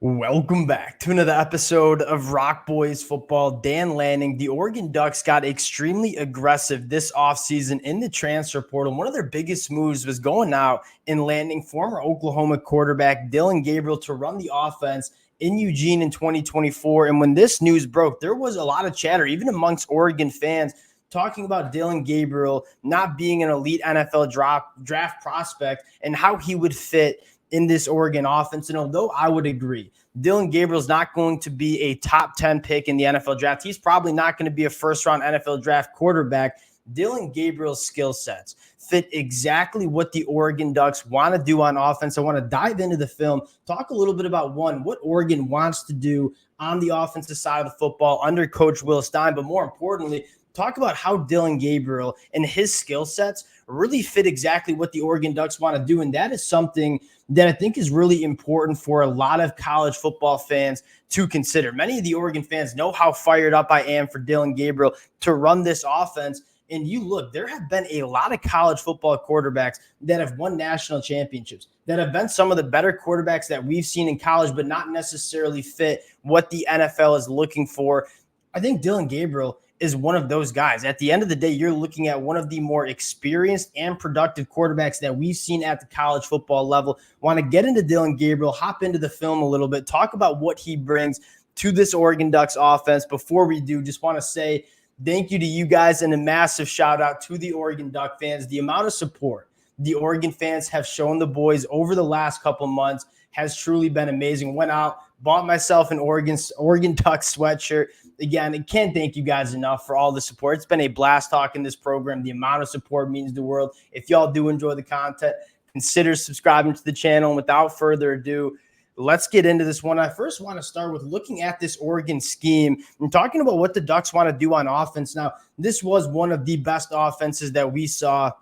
Welcome back to another episode of Rock Boys Football. Dan Lanning, the Oregon Ducks got extremely aggressive this offseason in the transfer portal. One of their biggest moves was going out and landing former Oklahoma quarterback Dillon Gabriel to run the offense in Eugene in 2024. And when this news broke, there was a lot of chatter, even amongst Oregon fans, talking about Dillon Gabriel not being an elite NFL draft prospect and how he would fit in this Oregon offense. And although I would agree, Dillon Gabriel's not going to be a top 10 pick in the NFL draft. He's probably not going to be a first-round NFL draft quarterback. Dillon Gabriel's skill sets fit exactly what the Oregon Ducks want to do on offense. I want to dive into the film, talk a little bit about, what Oregon wants to do on the offensive side of the football under Coach Will Stein, but more importantly, talk about how Dillon Gabriel and his skill sets really fit exactly what the Oregon Ducks want to do. And that is something that I think is really important for a lot of college football fans to consider. Many of the Oregon fans know how fired up I am for Dillon Gabriel to run this offense. And you look, there have been a lot of college football quarterbacks that have won national championships, that have been some of the better quarterbacks that we've seen in college, but not necessarily fit what the NFL is looking for. I think Dillon Gabriel is one of those guys. At the end of the day, you're looking at one of the more experienced and productive quarterbacks that we've seen at the college football level. Want to get into Dillon Gabriel, hop into the film a little bit, talk about what he brings to this Oregon Ducks offense. Before we do, just want to say thank you to you guys and a massive shout out to the Oregon Duck fans. The amount of support the Oregon fans have shown the boys over the last couple months has truly been amazing. Went out, bought myself an Oregon Ducks sweatshirt. Again, I can't thank you guys enough for all the support. It's been a blast talking this program. The amount of support means the world. If y'all do enjoy the content, consider subscribing to the channel. And without further ado, let's get into this one. I first want to start with looking at this Oregon scheme and talking about what the Ducks want to do on offense. Now, this was one of the best offenses that we saw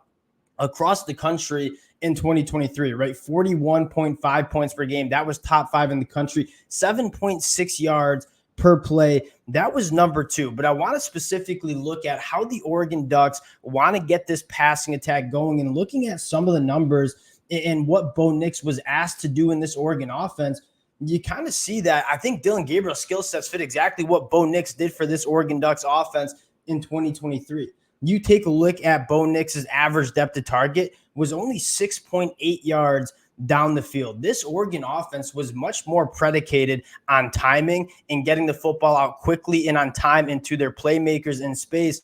across the country in 2023, right? 41.5 points per game. That was top 5 in the country. 7.6 yards per play. That was number 2. But I want to specifically look at how the Oregon Ducks want to get this passing attack going, and looking at some of the numbers and what Bo Nix was asked to do in this Oregon offense. You kind of see that I think Dillon Gabriel's skill sets fit exactly what Bo Nix did for this Oregon Ducks offense in 2023. You take a look at Bo Nix's average depth of target was only 6.8 yards down the field. This Oregon offense was much more predicated on timing and getting the football out quickly and on time into their playmakers in space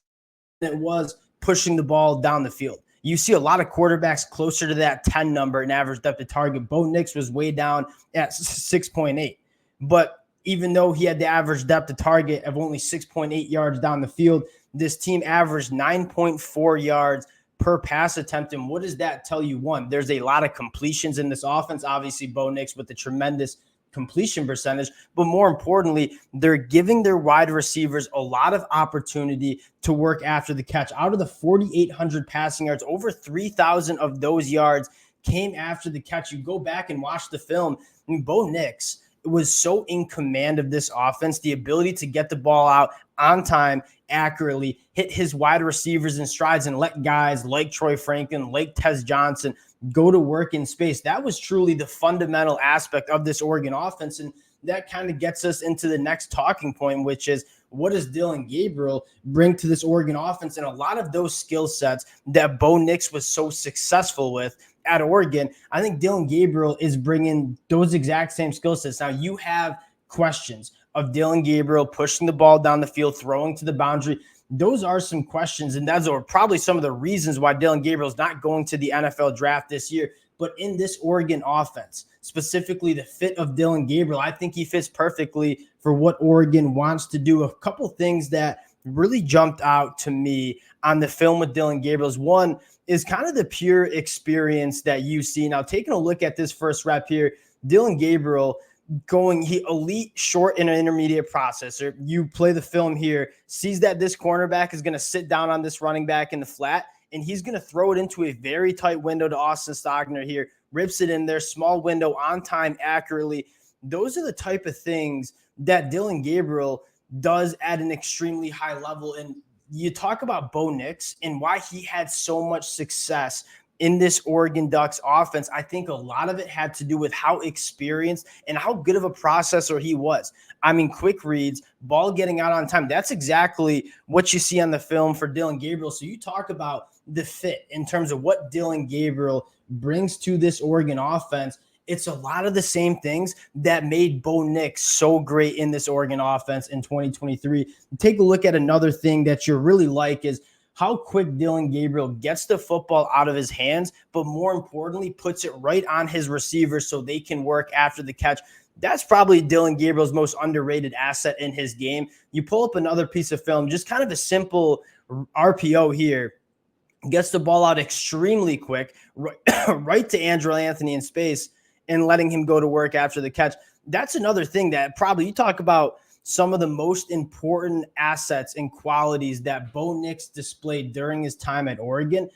than it was pushing the ball down the field. You see a lot of quarterbacks closer to that 10 number in average depth of target. Bo Nix was way down at 6.8. But even though he had the average depth of target of only 6.8 yards down the field, this team averaged 9.4 yards per pass attempt. And what does that tell you? One, there's a lot of completions in this offense. Obviously, Bo Nix with the tremendous completion percentage, but more importantly, they're giving their wide receivers a lot of opportunity to work after the catch. Out of the 4,800 passing yards, over 3,000 of those yards came after the catch. You go back and watch the film, and Bo Nix was so in command of this offense, the ability to get the ball out on time, accurately, hit his wide receivers in strides, and let guys like Troy Franklin, like Tez Johnson go to work in space. That was truly the fundamental aspect of this Oregon offense. And that kind of gets us into the next talking point, which is, what does Dillon Gabriel bring to this Oregon offense? And a lot of those skill sets that Bo Nix was so successful with at Oregon, I think Dillon Gabriel is bringing those exact same skill sets. Now, you have questions of Dillon Gabriel pushing the ball down the field, throwing to the boundary. Those are some questions, and those are probably some of the reasons why Dillon Gabriel is not going to the NFL draft this year. But in this Oregon offense, specifically the fit of Dillon Gabriel, I think he fits perfectly for what Oregon wants to do. A couple things that really jumped out to me on the film with Dillon Gabriel is, one, is kind of the pure experience that you see. Now, taking a look at this first rep here, Dillon Gabriel he elite short and intermediate processor. You play the film here, sees that this cornerback is going to sit down on this running back in the flat, and he's going to throw it into a very tight window to Austin Stogner here, rips it in there, small window, on time, accurately. Those are the type of things that Dillon Gabriel does at an extremely high level. And you talk about Bo Nix and why he had so much success in this Oregon Ducks offense, I think a lot of it had to do with how experienced and how good of a processor he was. I mean, quick reads, ball getting out on time. That's exactly what you see on the film for Dillon Gabriel. So you talk about the fit in terms of what Dillon Gabriel brings to this Oregon offense. It's a lot of the same things that made Bo Nix so great in this Oregon offense in 2023. Take a look at another thing that you really like is how quick Dillon Gabriel gets the football out of his hands, but more importantly, puts it right on his receivers so they can work after the catch. That's probably Dillon Gabriel's most underrated asset in his game. You pull up another piece of film, just kind of a simple RPO here. Gets the ball out extremely quick, right to Andrew Anthony in space and letting him go to work after the catch. That's another thing that probably you talk about some of the most important assets and qualities that Bo Nix displayed during his time at Oregon.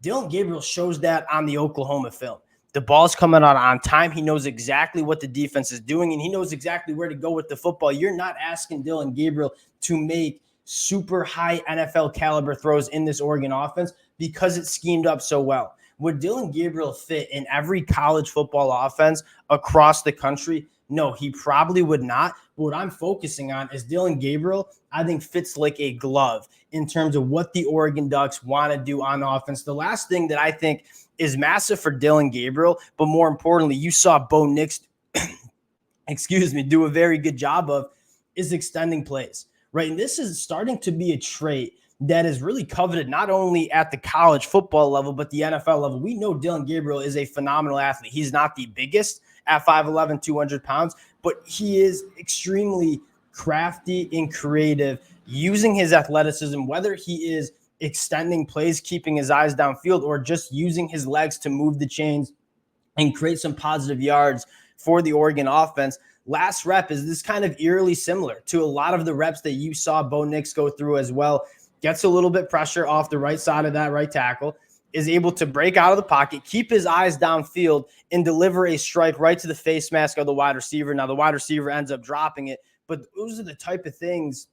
Dillon Gabriel shows that on the Oklahoma film. The ball's coming out on time. He knows exactly what the defense is doing, and he knows exactly where to go with the football. You're not asking Dillon Gabriel to make super high NFL caliber throws in this Oregon offense because it's schemed up so well. Would Dillon Gabriel fit in every college football offense across the country? No, he probably would not. But what I'm focusing on is Dillon Gabriel, I think, fits like a glove in terms of what the Oregon Ducks want to do on offense. The last thing that I think is massive for Dillon Gabriel, but more importantly, you saw Bo Nix, do a very good job of, is extending plays, right? And this is starting to be a trait that is really coveted not only at the college football level, but the NFL level. We know Dillon Gabriel is a phenomenal athlete. He's not the biggest at 5'11", 200 pounds, but he is extremely crafty and creative using his athleticism, whether he is extending plays, keeping his eyes downfield, or just using his legs to move the chains and create some positive yards for the Oregon offense. Last rep is this kind of eerily similar to a lot of the reps that you saw Bo Nix go through as well. Gets a little bit pressure off the right side of that right tackle, is able to break out of the pocket, keep his eyes downfield, and deliver a strike right to the face mask of the wide receiver. Now, the wide receiver ends up dropping it, but those are the type of things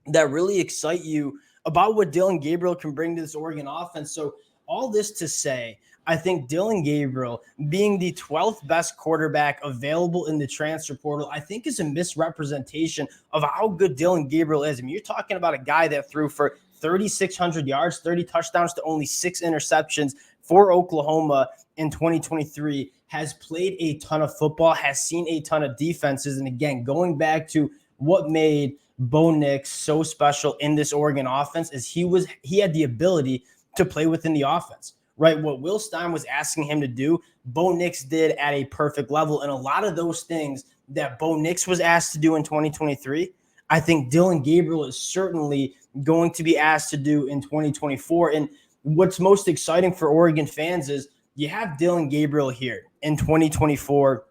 that really excite you about what Dillon Gabriel can bring to this Oregon offense. So all this to say, I think Dillon Gabriel being the 12th best quarterback available in the transfer portal, I think is a misrepresentation of how good Dillon Gabriel is. I mean, you're talking about a guy that threw for 3,600 yards, 30 touchdowns to only 6 interceptions for Oklahoma in 2023, has played a ton of football, has seen a ton of defenses. And again, going back to what made Bo Nix so special in this Oregon offense is he had the ability to play within the offense. Right, what Will Stein was asking him to do, Bo Nix did at a perfect level. And a lot of those things that Bo Nix was asked to do in 2023, I think Dillon Gabriel is certainly going to be asked to do in 2024. And what's most exciting for Oregon fans is you have Dillon Gabriel here in 2024.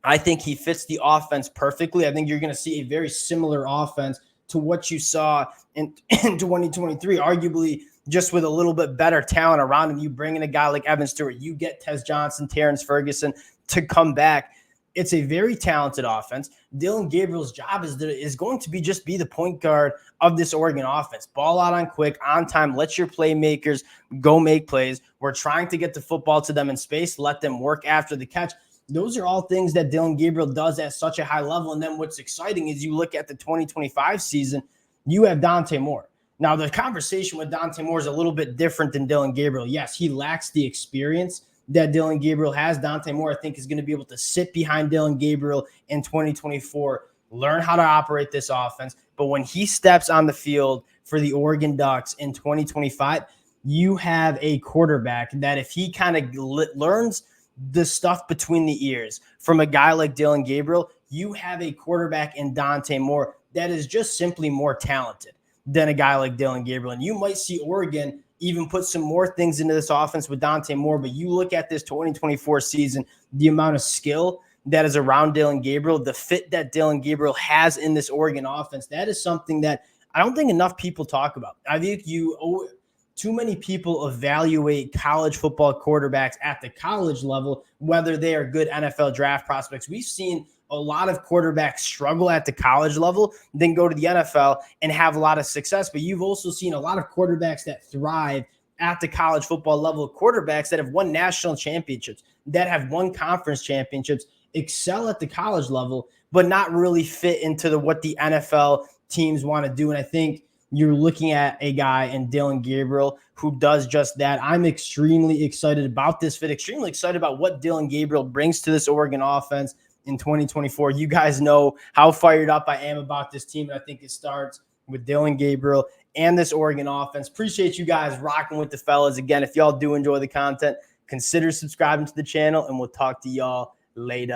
I think he fits the offense perfectly. I think you're going to see a very similar offense to what you saw in 2023, arguably just with a little bit better talent around him. You bring in a guy like Evan Stewart, you get Tez Johnson, Terrence Ferguson to come back. It's a very talented offense. Dillon Gabriel's job is going to be the point guard of this Oregon offense. Ball out on quick, on time, let your playmakers go make plays. We're trying to get the football to them in space, let them work after the catch. Those are all things that Dillon Gabriel does at such a high level. And then what's exciting is you look at the 2025 season, you have Dante Moore. Now, the conversation with Dante Moore is a little bit different than Dillon Gabriel. Yes, he lacks the experience that Dillon Gabriel has. Dante Moore, I think, is going to be able to sit behind Dillon Gabriel in 2024, learn how to operate this offense. But when he steps on the field for the Oregon Ducks in 2025, you have a quarterback that if he kind of learns the stuff between the ears from a guy like Dillon Gabriel, you have a quarterback in Dante Moore that is just simply more talented than a guy like Dillon Gabriel. And you might see Oregon even put some more things into this offense with Dante Moore, but you look at this 2024 season, the amount of skill that is around Dillon Gabriel, the fit that Dillon Gabriel has in this Oregon offense, that is something that I don't think enough people talk about. I think too many people evaluate college football quarterbacks at the college level, whether they are good NFL draft prospects. We've seen a lot of quarterbacks struggle at the college level, then go to the NFL and have a lot of success. But you've also seen a lot of quarterbacks that thrive at the college football level, quarterbacks that have won national championships, that have won conference championships, excel at the college level, but not really fit into what the NFL teams want to do. And I think you're looking at a guy in Dillon Gabriel who does just that. I'm extremely excited about this fit, extremely excited about what Dillon Gabriel brings to this Oregon offense in 2024. You guys know how fired up I am about this team. And I think it starts with Dillon Gabriel and this Oregon offense. Appreciate you guys rocking with the fellas. Again, if y'all do enjoy the content, consider subscribing to the channel, and we'll talk to y'all later.